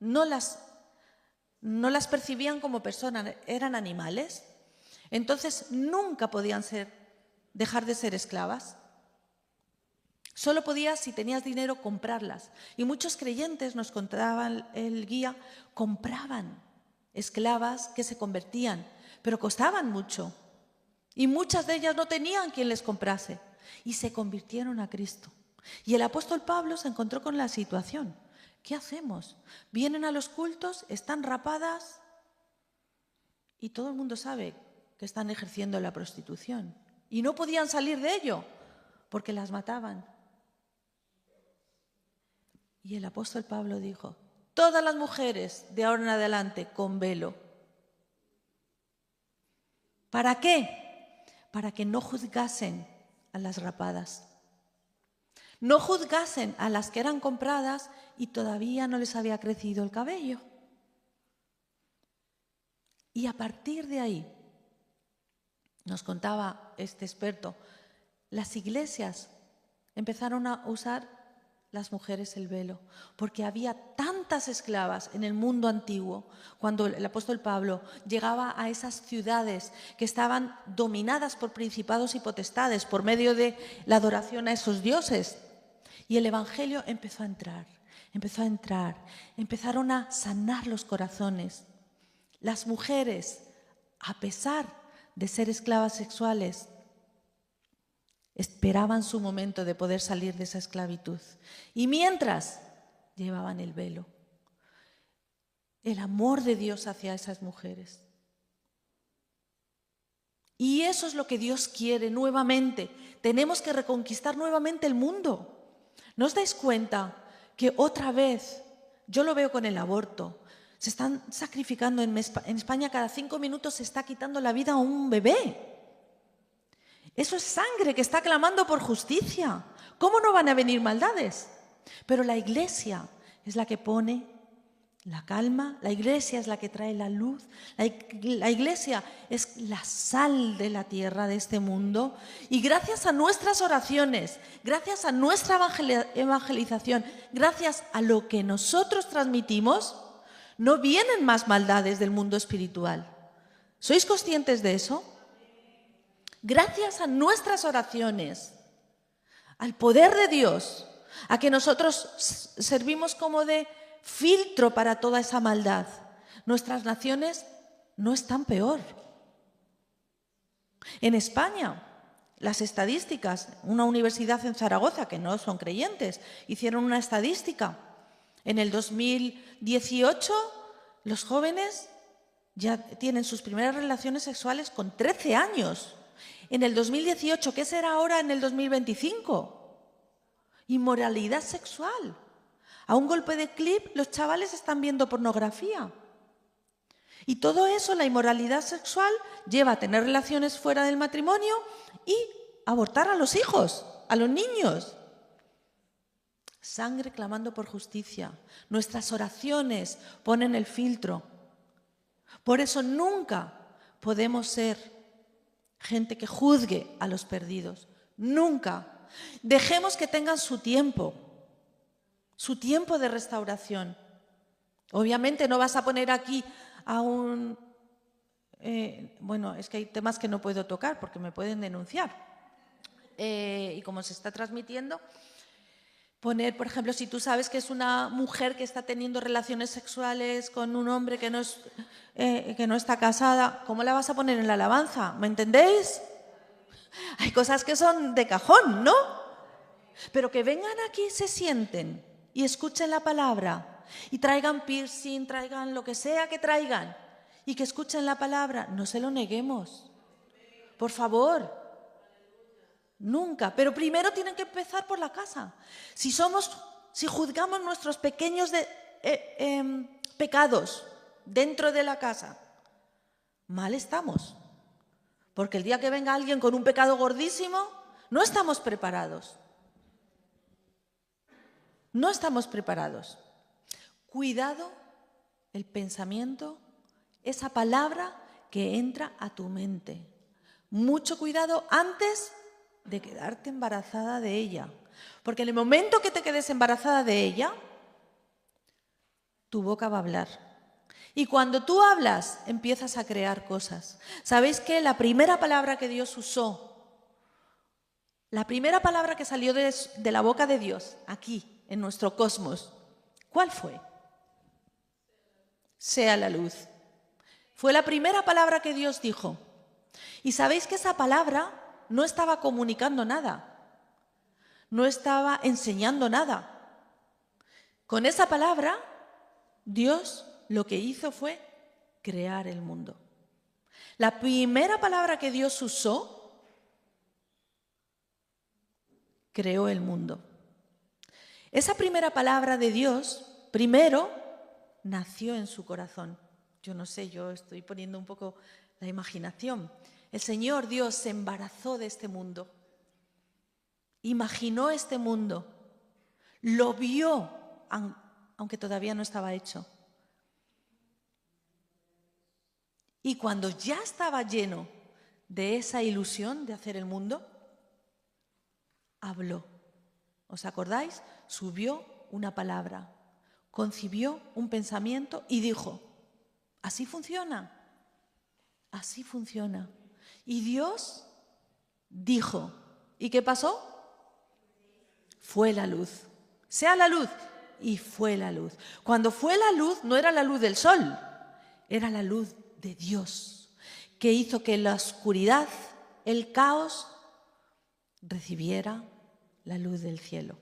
No las percibían como personas, eran animales. Entonces nunca podían dejar de ser esclavas. Solo podías, si tenías dinero, comprarlas. Y muchos creyentes, nos contaban el guía, compraban esclavas que se convertían, pero costaban mucho. Y muchas de ellas no tenían quien les comprase. Y se convirtieron a Cristo. Y el apóstol Pablo se encontró con la situación. ¿Qué hacemos? Vienen a los cultos, están rapadas y todo el mundo sabe que están ejerciendo la prostitución. Y no podían salir de ello porque las mataban. Y el apóstol Pablo dijo, todas las mujeres de ahora en adelante con velo. ¿Para qué? Para que no juzgasen a las rapadas. No juzgasen a las que eran compradas y todavía no les había crecido el cabello. Y a partir de ahí, nos contaba este experto, las iglesias empezaron a usar las mujeres el velo, porque había tantas esclavas en el mundo antiguo, cuando el apóstol Pablo llegaba a esas ciudades que estaban dominadas por principados y potestades por medio de la adoración a esos dioses. Y el evangelio empezó a entrar, empezaron a sanar los corazones. Las mujeres, a pesar de ser esclavas sexuales, esperaban su momento de poder salir de esa esclavitud. Y mientras, llevaban el velo. El amor de Dios hacia esas mujeres. Y eso es lo que Dios quiere nuevamente. Tenemos que reconquistar nuevamente el mundo. ¿No os dais cuenta que otra vez, yo lo veo con el aborto, se están sacrificando en España cada 5 minutos se está quitando la vida a un bebé? Eso es sangre que está clamando por justicia. ¿Cómo no van a venir maldades? Pero la Iglesia es la que pone la calma, la Iglesia es la que trae la luz, la Iglesia es la sal de la tierra de este mundo, y gracias a nuestras oraciones, gracias a nuestra evangelización, gracias a lo que nosotros transmitimos, no vienen más maldades del mundo espiritual. ¿Sois conscientes de eso? Gracias a nuestras oraciones, al poder de Dios, a que nosotros servimos como de filtro para toda esa maldad, nuestras naciones no están peor. En España, las estadísticas, una universidad en Zaragoza, que no son creyentes, hicieron una estadística. En el 2018, los jóvenes ya tienen sus primeras relaciones sexuales con 13 años. En el 2018, ¿qué será ahora en el 2025? Inmoralidad sexual. A un golpe de clip, los chavales están viendo pornografía. Y todo eso, la inmoralidad sexual, lleva a tener relaciones fuera del matrimonio y abortar a los hijos, a los niños. Sangre clamando por justicia. Nuestras oraciones ponen el filtro. Por eso nunca podemos ser gente que juzgue a los perdidos. Nunca. Dejemos que tengan su tiempo de restauración. Obviamente no vas a poner aquí a un... bueno, es que hay temas que no puedo tocar porque me pueden denunciar. Y como se está transmitiendo, poner, por ejemplo, si tú sabes que es una mujer que está teniendo relaciones sexuales con un hombre que no está casada, ¿cómo la vas a poner en la alabanza? ¿Me entendéis? Hay cosas que son de cajón, ¿no? Pero que vengan aquí, se sienten y escuchen la palabra y traigan piercing, traigan lo que sea que traigan y que escuchen la palabra. No se lo neguemos, por favor, nunca. Pero primero tienen que empezar por la casa. Si juzgamos nuestros pequeños pecados dentro de la casa, mal estamos. Porque el día que venga alguien con un pecado gordísimo, no estamos preparados. No estamos preparados. Cuidado el pensamiento, esa palabra que entra a tu mente. Mucho cuidado antes de quedarte embarazada de ella. Porque en el momento que te quedes embarazada de ella, tu boca va a hablar. Y cuando tú hablas, empiezas a crear cosas. ¿Sabéis que la primera palabra que Dios usó, la primera palabra que salió de la boca de Dios, aquí, en nuestro cosmos, ¿cuál fue? Sea la luz. Fue la primera palabra que Dios dijo. Y sabéis que esa palabra no estaba comunicando nada, no estaba enseñando nada. Con esa palabra, Dios lo que hizo fue crear el mundo. La primera palabra que Dios usó, creó el mundo. Esa primera palabra de Dios, primero, nació en su corazón. Yo no sé, yo estoy poniendo un poco la imaginación. El Señor Dios se embarazó de este mundo. Imaginó este mundo. Lo vio, aunque todavía no estaba hecho. Y cuando ya estaba lleno de esa ilusión de hacer el mundo, habló. ¿Os acordáis? Subió una palabra, concibió un pensamiento y dijo, así funciona, así funciona. Y Dios dijo, ¿y qué pasó? Fue la luz, sea la luz, y fue la luz. Cuando fue la luz, no era la luz del sol, era la luz de Dios, que hizo que la oscuridad, el caos, recibiera la luz del cielo.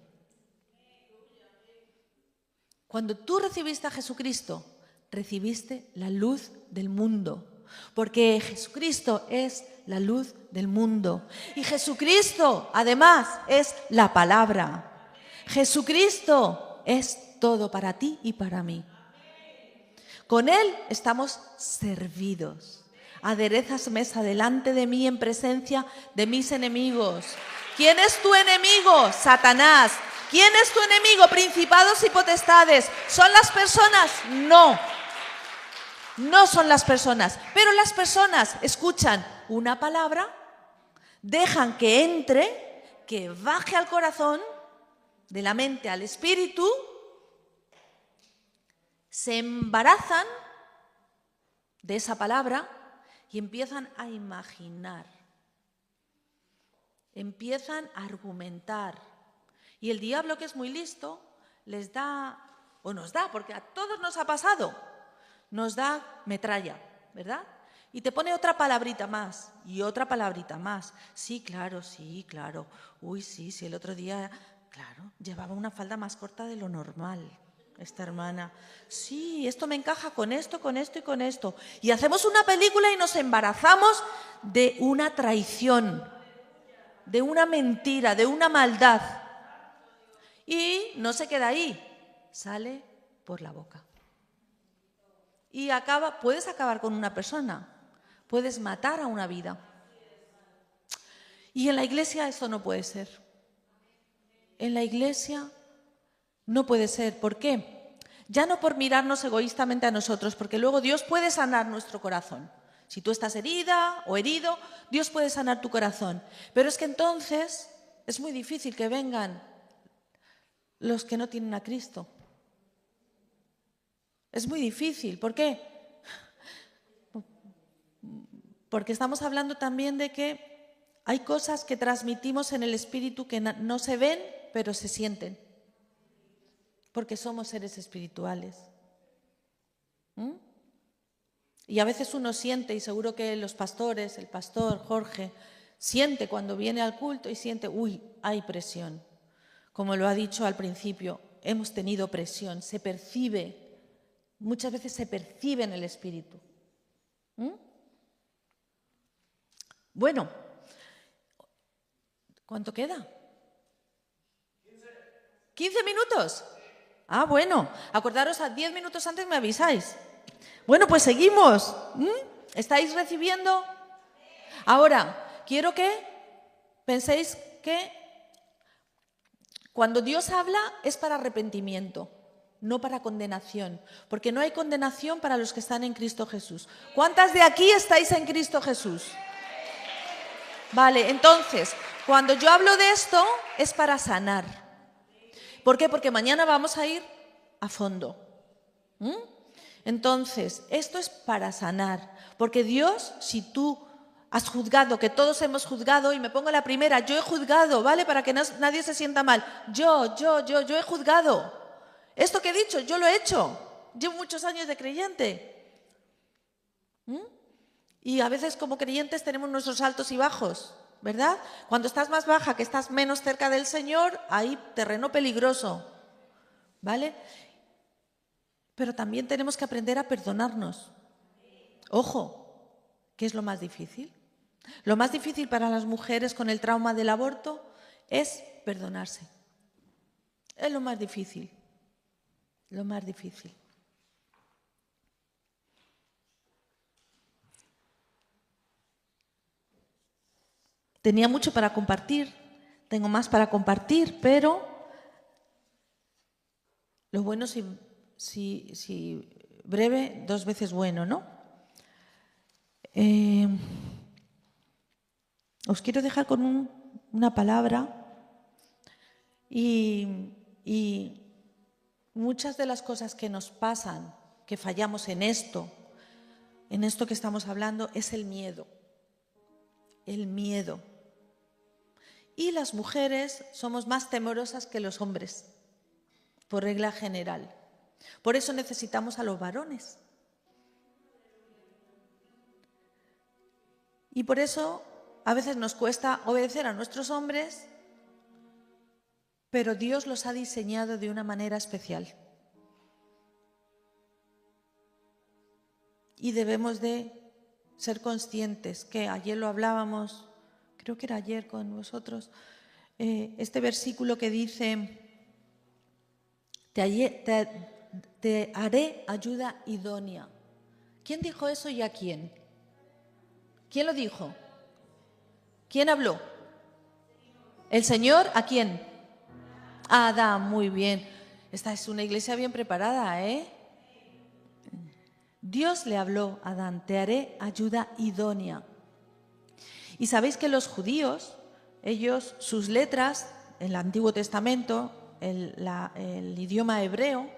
Cuando tú recibiste a Jesucristo, recibiste la luz del mundo, porque Jesucristo es la luz del mundo. Y Jesucristo, además, es la palabra. Jesucristo es todo para ti y para mí. Con Él estamos servidos. aderezas mesa delante de mí en presencia de mis enemigos. ¿Quién es tu enemigo? Satanás. ¿Quién es tu enemigo? Principados y potestades. ¿Son las personas? No. No son las personas. Pero las personas escuchan una palabra, dejan que entre, que baje al corazón, de la mente al espíritu, se embarazan de esa palabra y empiezan a imaginar, empiezan a argumentar. Y el diablo, que es muy listo, les da, o nos da, porque a todos nos ha pasado, nos da metralla, ¿verdad? Y te pone otra palabrita más y otra palabrita más. Sí, claro, sí, claro. Uy, sí, el otro día, claro, llevaba una falda más corta de lo normal esta hermana. Sí, esto me encaja con esto y con esto. Y hacemos una película y nos embarazamos de una traición, de una mentira, de una maldad. Y no se queda ahí, sale por la boca. Y puedes acabar con una persona, puedes matar a una vida. Y en la iglesia eso no puede ser. En la iglesia no puede ser. ¿Por qué? Ya no por mirarnos egoístamente a nosotros, porque luego Dios puede sanar nuestro corazón. Si tú estás herida o herido, Dios puede sanar tu corazón. Pero es que entonces es muy difícil que vengan los que no tienen a Cristo. Es muy difícil. ¿Por qué? Porque estamos hablando también de que hay cosas que transmitimos en el espíritu que no se ven, pero se sienten. Porque somos seres espirituales. Y a veces uno siente, y seguro que los pastores, el pastor Jorge, siente cuando viene al culto y siente, uy, hay presión. Como lo ha dicho al principio, hemos tenido presión, se percibe, muchas veces se percibe en el espíritu. Bueno, ¿cuánto queda? 15 minutos. Ah, bueno, acordaros, a 10 minutos antes me avisáis. Bueno, pues seguimos. ¿Estáis recibiendo? Ahora, quiero que penséis que cuando Dios habla es para arrepentimiento, no para condenación, porque no hay condenación para los que están en Cristo Jesús. ¿Cuántas de aquí estáis en Cristo Jesús? Vale, entonces, cuando yo hablo de esto es para sanar. ¿Por qué? Porque mañana vamos a ir a fondo. Entonces, esto es para sanar, porque Dios, si tú has juzgado, que todos hemos juzgado, y me pongo la primera, yo he juzgado, ¿vale? Para que nadie se sienta mal. Yo he juzgado. Esto que he dicho, yo lo he hecho. Llevo muchos años de creyente. Y a veces como creyentes tenemos nuestros altos y bajos, ¿verdad? Cuando estás más baja, que estás menos cerca del Señor, hay terreno peligroso, ¿vale? Pero también tenemos que aprender a perdonarnos. Ojo, ¿qué es lo más difícil? Lo más difícil para las mujeres con el trauma del aborto es perdonarse. Es lo más difícil. Lo más difícil. Tenía mucho para compartir, tengo más para compartir, pero lo bueno si breve, 2 veces bueno, ¿no? Os quiero dejar con una palabra y muchas de las cosas que nos pasan, que fallamos en esto que estamos hablando, es el miedo. El miedo. Y las mujeres somos más temerosas que los hombres, por regla general. Por eso necesitamos a los varones. Y por eso a veces nos cuesta obedecer a nuestros hombres, pero Dios los ha diseñado de una manera especial. Y debemos de ser conscientes, que ayer lo hablábamos, creo que era ayer con vosotros, este versículo que dice, te haré ayuda idónea. ¿Quién dijo eso y a quién? ¿Quién lo dijo? ¿Quién habló? ¿El Señor? ¿A quién? A Adán, muy bien. Esta es una iglesia bien preparada, ¿eh? Dios le habló a Adán, te haré ayuda idónea. Y sabéis que los judíos, ellos, sus letras, en el Antiguo Testamento, el idioma hebreo,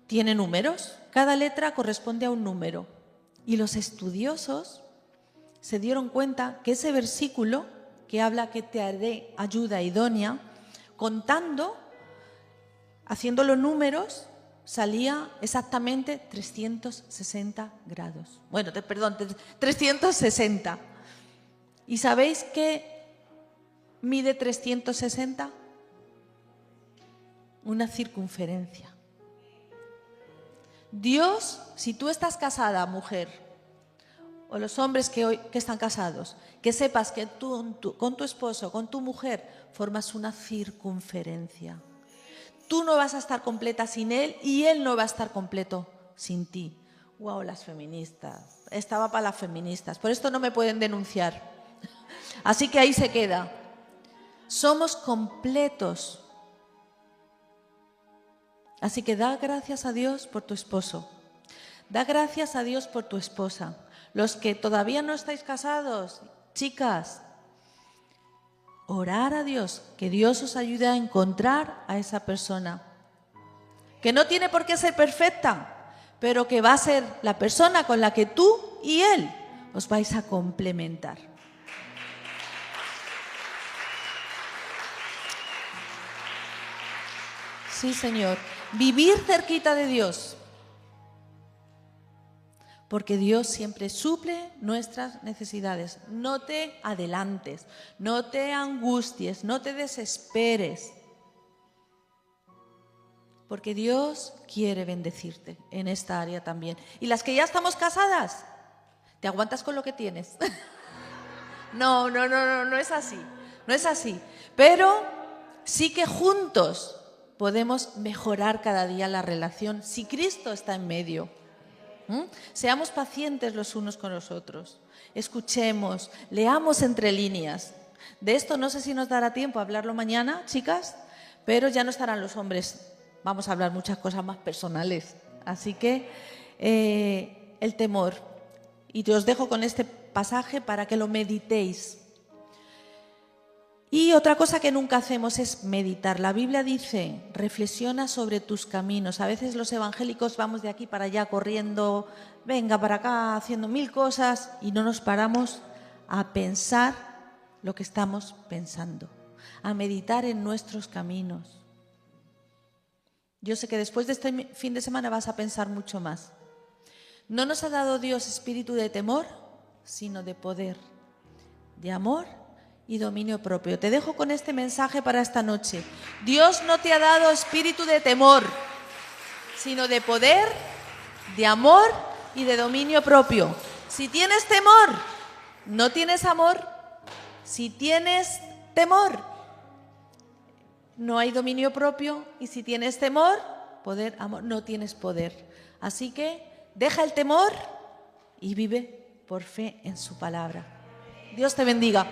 tiene números. Cada letra corresponde a un número. Y los estudiosos se dieron cuenta que ese versículo que habla que te haré ayuda idónea, contando, haciendo los números, salía exactamente 360 grados. Bueno, perdón, 360. ¿Y sabéis qué mide 360? Una circunferencia. Dios, si tú estás casada, mujer, o los hombres que están casados, que sepas que tú con tu esposo, con tu mujer, formas una circunferencia. Tú no vas a estar completa sin él y él no va a estar completo sin ti. Wow, las feministas. Estaba para las feministas. Por esto no me pueden denunciar. Así que ahí se queda. Somos completos. Así que da gracias a Dios por tu esposo. Da gracias a Dios por tu esposa. Los que todavía no estáis casados, chicas, orar a Dios, que Dios os ayude a encontrar a esa persona. Que no tiene por qué ser perfecta, pero que va a ser la persona con la que tú y él os vais a complementar. Sí, Señor. Vivir cerquita de Dios. Porque Dios siempre suple nuestras necesidades. No te adelantes, no te angusties, no te desesperes. Porque Dios quiere bendecirte en esta área también. Y las que ya estamos casadas, ¿te aguantas con lo que tienes? No es así. No es así. Pero sí que juntos podemos mejorar cada día la relación si Cristo está en medio. Seamos pacientes los unos con los otros. Escuchemos, leamos entre líneas. De esto no sé si nos dará tiempo a hablarlo mañana, chicas, pero ya no estarán los hombres. Vamos a hablar muchas cosas más personales. Así que el temor. Y te os dejo con este pasaje para que lo meditéis. Y otra cosa que nunca hacemos es meditar. La Biblia dice, reflexiona sobre tus caminos. A veces los evangélicos vamos de aquí para allá corriendo, venga para acá, haciendo mil cosas y no nos paramos a pensar lo que estamos pensando, a meditar en nuestros caminos. Yo sé que después de este fin de semana vas a pensar mucho más. No nos ha dado Dios espíritu de temor, sino de poder, de amor y dominio propio. Te dejo con este mensaje para esta noche. Dios no te ha dado espíritu de temor, sino de poder, de amor y de dominio propio. Si tienes temor, no tienes amor. Si tienes temor, no hay dominio propio. Y si tienes temor, poder, amor, no tienes poder. Así que deja el temor y vive por fe en su palabra. Dios te bendiga.